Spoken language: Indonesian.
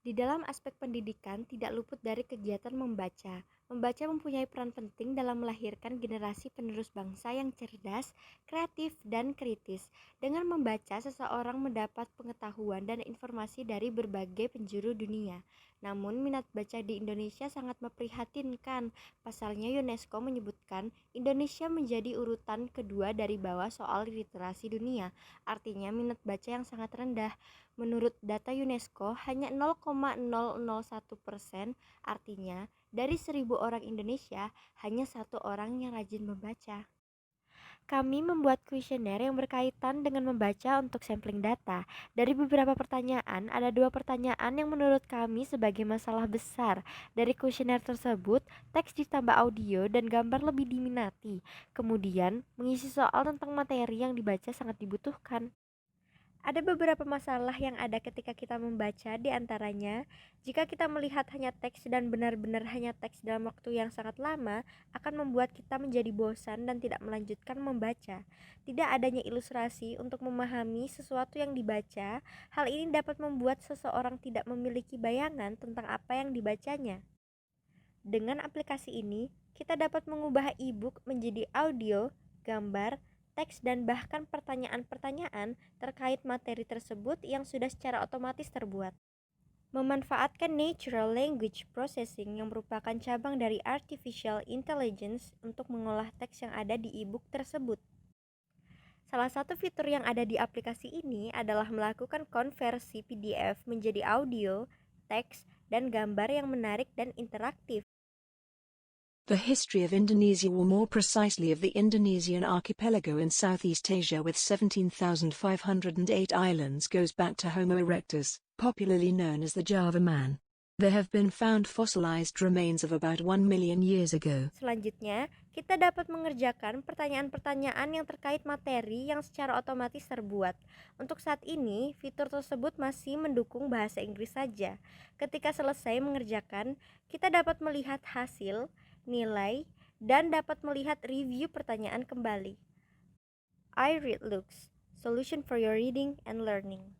Di dalam aspek pendidikan, tidak luput dari kegiatan membaca. Membaca mempunyai peran penting dalam melahirkan generasi penerus bangsa yang cerdas, kreatif, dan kritis. Dengan membaca, seseorang mendapat pengetahuan dan informasi dari berbagai penjuru dunia. Namun, minat baca di Indonesia sangat memprihatinkan. Pasalnya, UNESCO menyebutkan Indonesia menjadi urutan kedua dari bawah soal literasi dunia. Artinya, minat baca yang sangat rendah. Menurut data UNESCO, hanya 0,001%, artinya dari 1.000 orang Indonesia, hanya satu orang yang rajin membaca. Kami membuat kuesioner yang berkaitan dengan membaca untuk sampling data. Dari beberapa pertanyaan, ada 2 pertanyaan yang menurut kami sebagai masalah besar. Dari kuesioner tersebut, teks ditambah audio dan gambar lebih diminati. Kemudian, mengisi soal tentang materi yang dibaca sangat dibutuhkan. Ada beberapa masalah yang ada ketika kita membaca, di antaranya, jika kita melihat hanya teks dan benar-benar hanya teks dalam waktu yang sangat lama, akan membuat kita menjadi bosan dan tidak melanjutkan membaca. Tidak adanya ilustrasi untuk memahami sesuatu yang dibaca, hal ini dapat membuat seseorang tidak memiliki bayangan tentang apa yang dibacanya. Dengan aplikasi ini, kita dapat mengubah e-book menjadi audio, gambar, teks, dan bahkan pertanyaan-pertanyaan terkait materi tersebut yang sudah secara otomatis terbuat. Memanfaatkan Natural Language Processing yang merupakan cabang dari Artificial Intelligence untuk mengolah teks yang ada di e-book tersebut. Salah satu fitur yang ada di aplikasi ini adalah melakukan konversi PDF menjadi audio, teks, dan gambar yang menarik dan interaktif. The history of Indonesia, or more precisely of the Indonesian archipelago in Southeast Asia with 17,508 islands, goes back to Homo erectus, popularly known as the Java man. There have been found fossilized remains of about 1 million years ago. Selanjutnya, kita dapat mengerjakan pertanyaan-pertanyaan yang terkait materi yang secara otomatis terbuat. Untuk saat ini, fitur tersebut masih mendukung bahasa Inggris saja. Ketika selesai mengerjakan, kita dapat melihat hasil, nilai, dan dapat melihat review pertanyaan kembali. I read looks, solution for your reading and learning.